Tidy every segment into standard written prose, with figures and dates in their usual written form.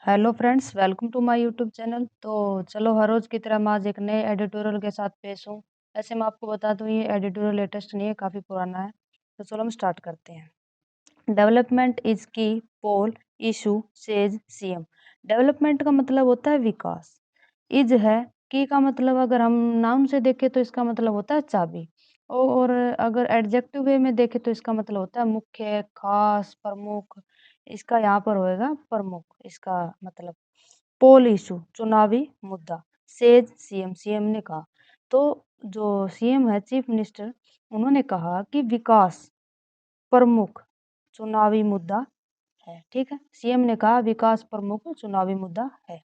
Hello friends, welcome to my YouTube channel. तो चलो, हर रोज़ की तरह मैं आज एक नए एडिटोरियल के साथ पेश हूँ। ऐसे मैं आपको बता दूँ, ये एडिटोरियल लेटेस्ट नहीं है, काफ़ी पुराना है। तो चलो हम स्टार्ट करते हैं। डेवलपमेंट इज की पोल इशू सेज सीएम। डेवलपमेंट का मतलब होता है विकास। इज है, की का मतलब अगर हम नाउन से देखें तो इसका मतलब होता है चाबी। और अगर एडजेक्टिव वे में देखें तो इसका मतलब होता है मुख्य, खास, प्रमुख। इसका यहाँ पर होएगा प्रमुख, इसका मतलब। पोल इशू चुनावी मुद्दा। सेज सीएम, सीएम ने कहा। तो जो सीएम है, चीफ मिनिस्टर, उन्होंने कहा कि विकास प्रमुख चुनावी मुद्दा है। ठीक है, सीएम ने कहा विकास प्रमुख चुनावी मुद्दा है।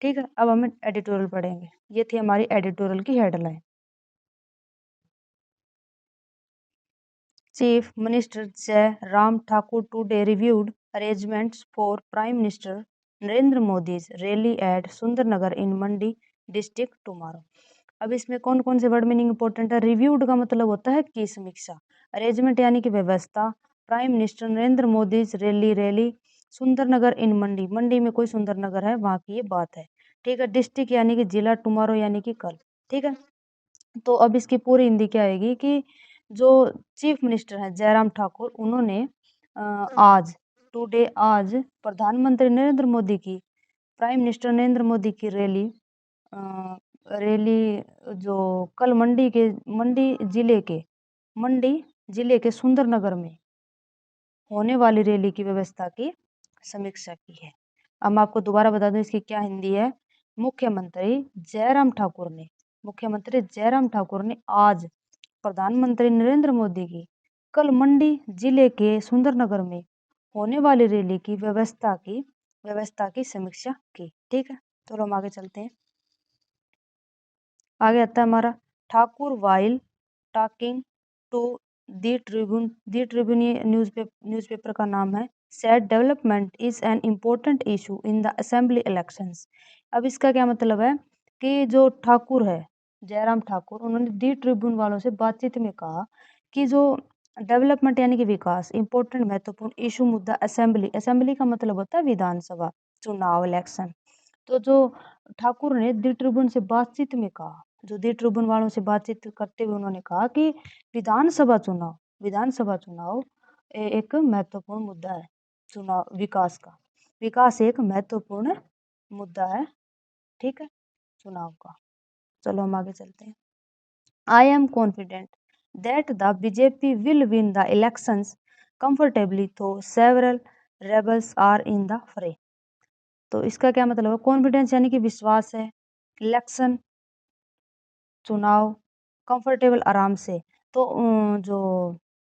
ठीक है, अब हम एडिटोरियल पढ़ेंगे। ये थी हमारी एडिटोरियल की headline. Chief minister Jai Ram Thakur today reviewed arrangements for prime minister Narendra Modi's rally at Sundernagar in Mandi district tomorrow. अब इसमें कौन कौन से वर्ड मीनिंग इंपॉर्टेंट है। रिव्यूड का मतलब होता है की समीक्षा, अरेंजमेंट यानी कि व्यवस्था, prime minister Narendra Modi rally, rally, Sundernagar in Mandi, Mandi में कोई सुंदरनगर है, वहां की ये बात है। ठीक है, डिस्ट्रिक्ट यानी कि जिला, टुमारो यानी कि कल। ठीक है, तो अब इसकी पूरी हिंदी क्या आएगी कि जो चीफ मिनिस्टर हैं जयराम ठाकुर, उन्होंने आज, टुडे, आज प्रधानमंत्री नरेंद्र मोदी की, प्राइम मिनिस्टर नरेंद्र मोदी की रैली, अ, रैली जो कल मंडी जिले के सुंदरनगर में होने वाली रैली की व्यवस्था की समीक्षा की है। अब मैं आपको दोबारा बता दूं इसकी क्या हिंदी है। मुख्यमंत्री जयराम ठाकुर ने मुख्यमंत्री जयराम ठाकुर ने आज प्रधानमंत्री नरेंद्र मोदी की कल मंडी जिले के सुंदरनगर में होने वाली रैली की व्यवस्था की समीक्षा की। ठीक है, तो हम आगे चलते हैं। आगे आता है हमारा Thakur while talking to the Tribune ये न्यूज़पेपर का नाम है। Said development is an important issue in the assembly elections. अब इसका क्या मतलब है कि जो ठाकुर है, जयराम ठाकुर, उन्होंने दी ट्रिब्यून वालों से बातचीत में कहा कि जो डेवलपमेंट यानी कि विकास, इंपॉर्टेंट महत्वपूर्ण इशू, मुद्दा, असेंबली, असेंबली का मतलब होता है विधानसभा चुनाव, इलेक्शन। तो जो ठाकुर ने दी ट्रिब्यून से बातचीत में कहा, जो दी ट्रिब्यून वालों से बातचीत करते हुए उन्होंने कहा कि विधानसभा चुनाव एक महत्वपूर्ण मुद्दा है। चुनाव विकास का, विकास एक महत्वपूर्ण मुद्दा है। ठीक है, चुनाव का। चलो हम आगे चलते हैं। I am confident that the BJP will win the elections comfortably though several rebels are in the fray. तो इसका क्या मतलब है। कॉन्फिडेंस यानी कि विश्वास है, इलेक्शन चुनाव, कंफर्टेबल आराम से। तो जो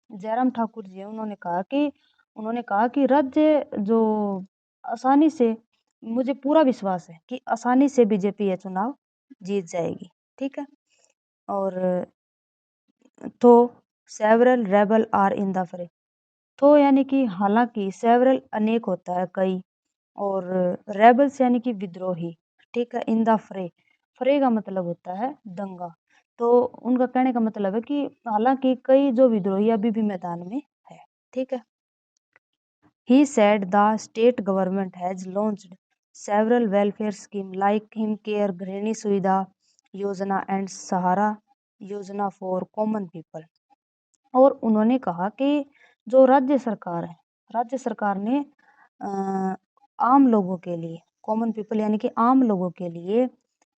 जयराम ठाकुर जी हैं, उन्होंने कहा कि राज्य जो आसानी से, मुझे पूरा विश्वास है कि आसानी से बीजेपी ये चुनाव जीत जाएगी। ठीक है, और तो several rebel are in the fray. तो यानी कि हालांकि सेवरल अनेक होता है, कई, और रेबल्स यानी कि विद्रोही। ठीक है, इन द फ्रे, फ्रे का मतलब होता है दंगा। तो उनका कहने का मतलब है कि हालांकि कई जो विद्रोही अभी भी मैदान में है। ठीक है, he said the state government has launched several welfare scheme like him care, गृहिणी सुविधा योजना एंड सहारा योजना फॉर कॉमन पीपल। और उन्होंने कहा कि जो राज्य सरकार ने आम लोगों के लिए, कॉमन पीपल यानी कि आम लोगों के लिए,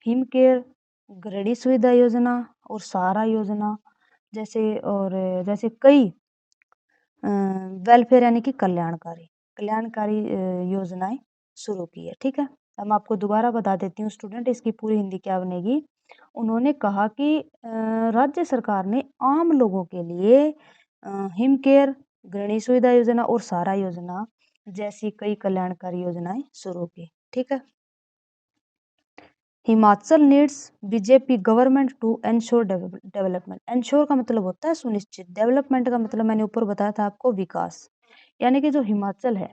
हिम केयर, गृहिणी सुविधा योजना और सहारा योजना जैसे कई वेलफेयर यानी कि कल्याणकारी कल्याणकारी योजनाएं शुरू की है। ठीक है, अब मैं आपको दोबारा बता देती हूँ स्टूडेंट, इसकी पूरी हिंदी क्या बनेगी। उन्होंने कहा कि राज्य सरकार ने आम लोगों के लिए हिम केयर, गृहिणी सुविधा योजना और सहारा योजना जैसी कई कल्याणकारी योजनाएं शुरू की। ठीक है, Himachal needs BJP government to ensure development. Ensure का मतलब होता है सुनिश्चित, डेवलपमेंट का मतलब मैंने ऊपर बताया था आपको विकास। यानी कि जो हिमाचल है,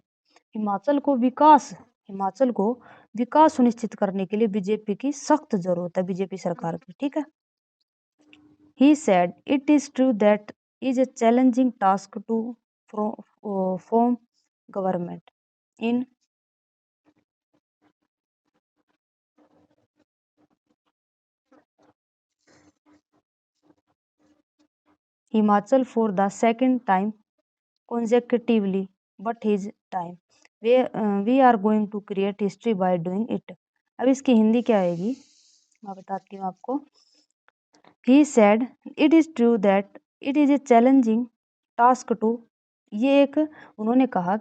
हिमाचल को विकास हिमाचल को विकास सुनिश्चित करने के लिए बीजेपी की सख्त जरूरत है, बीजेपी सरकार की। ठीक है, he said it is true that is a challenging task to form government in Himachal for the second time consecutively but his time we are going to create history by doing it। अब इसकी हिंदी क्या आएगी मैं बताती हूँ आपको। he said it is true that it is a challenging task to ये एक उन्होंने कहा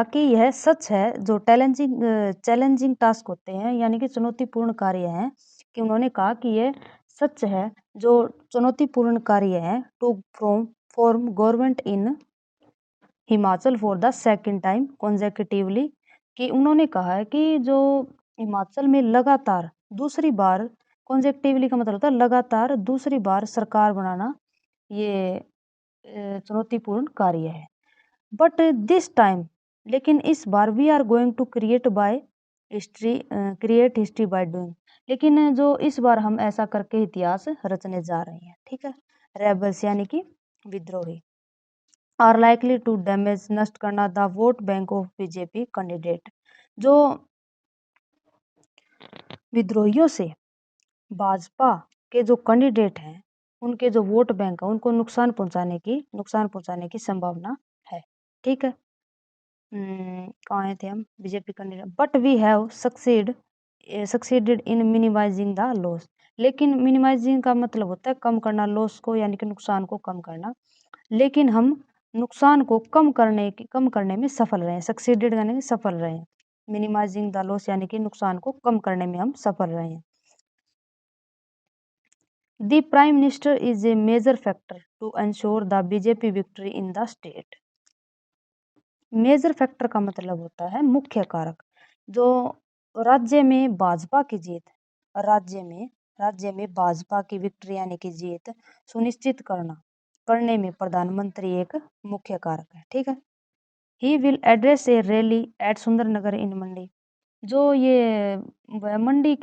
कि यह सच है जो चैलेंजिंग टास्क होते हैं यानी कि चुनौतीपूर्ण कार्य हैं कि उन्होंने कहा कि यह सच है जो चुनौतीपूर्ण कार्य है to form government in Himachal for the second time consecutively कि उन्होंने कहा है कि जो हिमाचल में लगातार दूसरी बार कॉन्जेक्टिवली का मतलब होता है लगातार दूसरी बार सरकार बनाना ये चुनौतीपूर्ण कार्य है। बट दिस टाइम लेकिन इस बार we are going to create history by doing लेकिन जो इस बार हम ऐसा करके इतिहास रचने जा रहे हैं। ठीक है। रेबल्स यानी कि विद्रोही आर लाइकली टू डैमेज नष्ट करना the vote bank of BJP candidate जो विद्रोहियों से भाजपा के जो कैंडिडेट हैं उनके जो वोट बैंक है उनको नुकसान पहुंचाने की संभावना है। ठीक है। कहाँ थे हम BJP candidate but we have succeeded in minimising the loss लेकिन मिनिमाइजिंग का मतलब होता है कम करना लॉस को यानी कि नुकसान को कम करना लेकिन हम नुकसान को कम करने में सफल रहे हैं। सक्सीडेड यानी कि सफल रहे हैं। मिनिमाइजिंग द लॉस यानी कि नुकसान को कम करने में हम सफल रहे हैं। The prime minister is a major factor to ensure the BJP victory in the state. Major factor का मतलब होता है मुख्य कारक जो राज्य में भाजपा की जीत राज्य में भाजपा की विक्ट्री यानी कि जीत सुनिश्चित करने में प्रधानमंत्री एक मुख्य कारक है। ठीक है। He will address a rally at Sundernagar in Mandi जो ये मंडी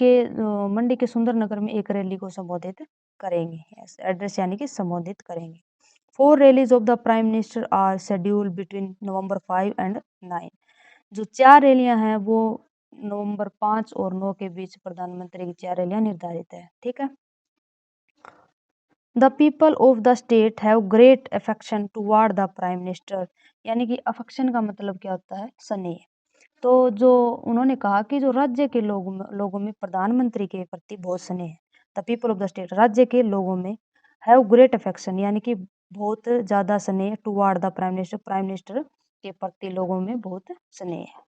के सुंदरनगर में एक रैली को संबोधित करेंगे। एड्रेस यानी कि संबोधित करेंगे। 4 rallies of the prime minister are scheduled between November 5 and 9 जो 4 रैलियां हैं वो नवंबर 5 और 9 के बीच प्रधानमंत्री की 4 रैलियां निर्धारित है। ठीक है। The people of the state have great affection toward the prime minister यानी कि अफेक्शन का मतलब क्या होता है स्नेह। तो जो उन्होंने कहा कि जो राज्य के लोगों में प्रधानमंत्री के प्रति बहुत स्नेह है। The people of the state राज्य के लोगों में हैव ग्रेट अफेक्शन यानी कि बहुत ज्यादा स्नेह टुवार्ड द प्राइम मिनिस्टर के प्रति लोगों में बहुत स्नेह है।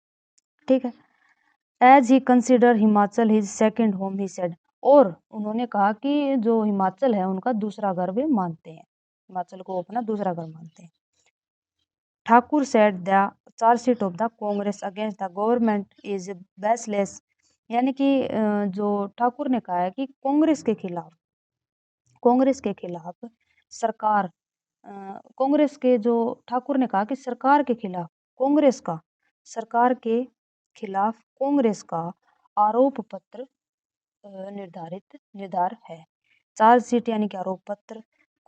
ठीक है। As he consider Himachal his second home he said और उन्होंने कहा कि जो हिमाचल है उनका दूसरा घर वे मानते हैं। हिमाचल को अपना दूसरा घर मानते हैं। Thakur said the chargesheet of the Congress against the government is baseless यानी कि जो ठाकुर ने कहा है कि कांग्रेस के खिलाफ सरकार कांग्रेस के जो ठाकुर ने कहा कि सरकार के खिलाफ कांग्रेस का आरोप पत्र निर्धार है। चार्जशीट यानी कि आरोप पत्र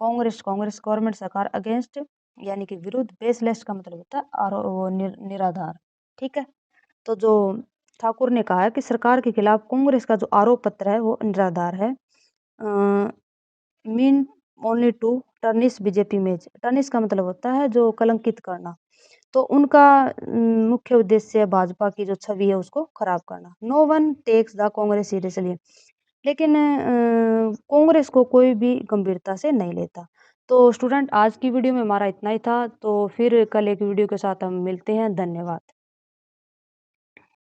कांग्रेस गवर्नमेंट सरकार अगेंस्ट यानी कि विरुद्ध बेसलेस का मतलब होता है निराधार। ठीक है। तो जो ठाकुर ने कहा है कि सरकार के खिलाफ कांग्रेस का जो आरोप पत्र है वो निराधार है। Mean only to tarnish BJP image tarnish का मतलब होता है जो कलंकित करना। तो उनका मुख्य उद्देश्य भाजपा की जो छवि है उसको खराब करना। No one takes the Congress seriously लेकिन कांग्रेस को कोई भी गंभीरता से नहीं लेता। तो स्टूडेंट आज की वीडियो में हमारा इतना ही था। तो फिर कल एक वीडियो के साथ हम मिलते हैं। धन्यवाद।